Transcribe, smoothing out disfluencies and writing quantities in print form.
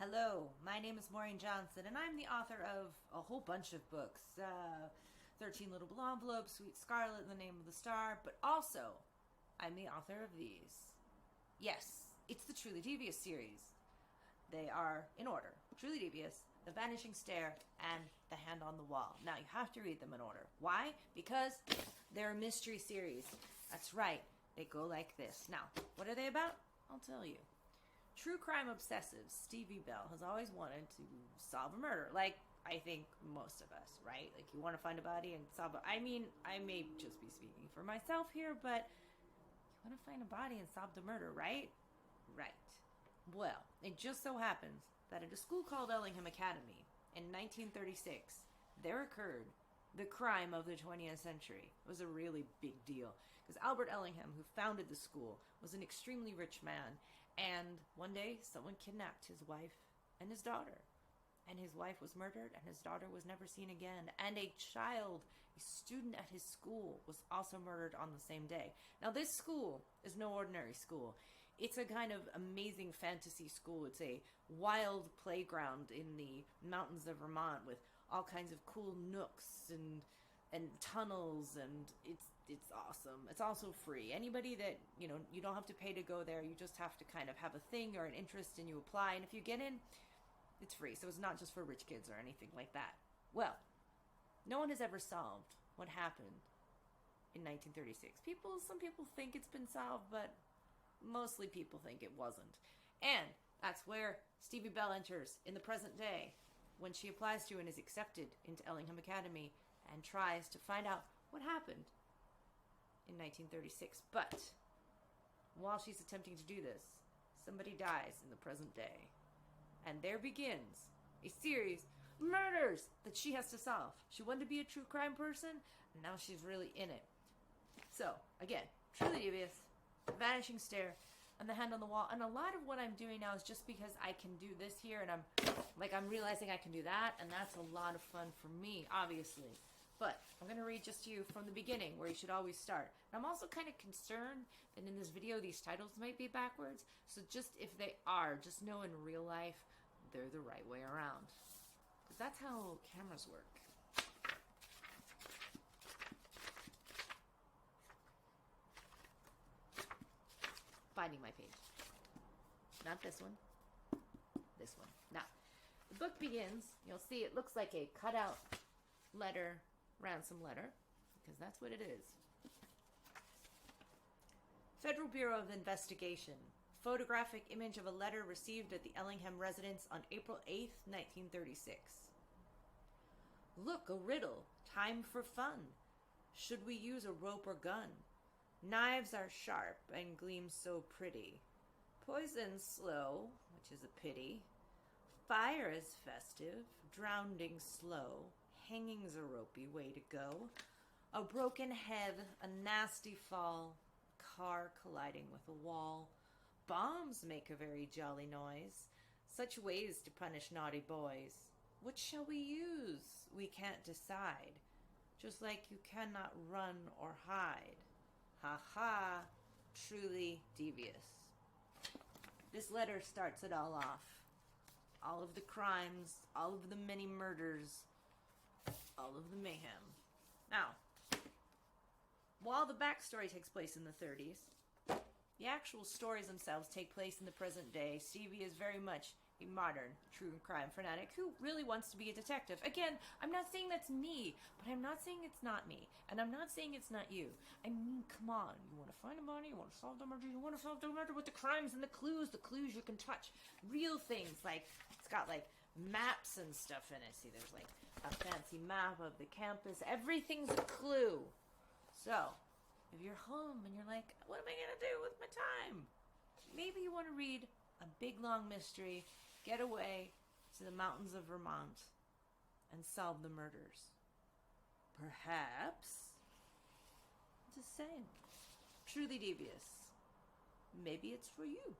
Hello, my name is Maureen Johnson, and I'm the author of a whole bunch of books. 13 Little Blue Envelopes, Sweet Scarlett, The Name of the Star, but also, I'm the author of these. Yes, it's the Truly Devious series. They are in order. Truly Devious, The Vanishing Stare, and The Hand on the Wall. Now, you have to read them in order. Why? Because they're a mystery series. That's right. They go like this. Now, what are they about? I'll tell you. True crime obsessive Stevie Bell has always wanted to solve a murder. Like, I think most of us, right? Like, you want to find a body and solve it. I mean, I may just be speaking for myself here, but you want to find a body and solve the murder, right? Right. Well, it just so happens that at a school called Earlingham Academy in 1936, there occurred the crime of the 20th century. It was a really big deal because Albert Earlingham, who founded the school, was an extremely rich man, and one day someone kidnapped his wife and his daughter, and his wife was murdered and his daughter was never seen again, and a student at his school, was also murdered on the same day. Now, this school is no ordinary school. It's a kind of amazing fantasy school. It's a wild playground in the mountains of Vermont with all kinds of cool nooks and tunnels, and it's awesome. It's also free. Anybody that, you don't have to pay to go there. You just have to kind of have a thing or an interest, and you apply, and if you get in, it's free. So it's not just for rich kids or anything like that. Well, no one has ever solved what happened in 1936. Some people think it's been solved, but mostly people think it wasn't. And that's where Stevie Bell enters in the present day, when she applies to and is accepted into Earlingham Academy and tries to find out what happened in 1936. But while she's attempting to do this, somebody dies in the present day. And there begins a series of murders that she has to solve. She wanted to be a true crime person, and now she's really in it. So, again, Truly Devious, The Vanishing Stare, and The Hand on the Wall. And a lot of what I'm doing now is just because I can do this here, and I'm realizing I can do that, and that's a lot of fun for me, obviously. But I'm going to read just to you from the beginning, where you should always start. And I'm also kind of concerned that in this video these titles might be backwards, so just if they are, just know in real life they're the right way around. Because that's how cameras work. Finding my page. Not this one. This one. Now, the book begins, you'll see it looks like a cutout letter, ransom letter, because that's what it is. Federal Bureau of Investigation. Photographic image of a letter received at the Earlingham residence on April 8th, 1936. Look, a riddle. Time for fun. Should we use a rope or gun? Knives are sharp and gleam so pretty. Poison slow, which is a pity. Fire is festive, drowning slow. Hanging's a ropey way to go. A broken head, a nasty fall. Car colliding with a wall. Bombs make a very jolly noise. Such ways to punish naughty boys. What shall we use? We can't decide. Just like you cannot run or hide. Ha ha, Truly Devious. This letter starts it all off. All of the crimes, all of the many murders, all of the mayhem. Now, while the backstory takes place in the 30s, the actual stories themselves take place in the present day. Stevie is very much a modern true crime fanatic who really wants to be a detective. Again, I'm not saying that's me, but I'm not saying it's not me. And I'm not saying it's not you. I mean, come on. You want to find a body, you want to solve the murder, you want to solve the murder with the crimes and the clues you can touch. Real things, like, it's got, like, maps and stuff in it. See, there's, like, a fancy map of the campus. Everything's a clue. So, if you're home and you're like, what am I going to do with my time? Maybe you want to read a big, long mystery, get away to the mountains of Vermont, and solve the murders. Perhaps. Just saying. Truly Devious. Maybe it's for you.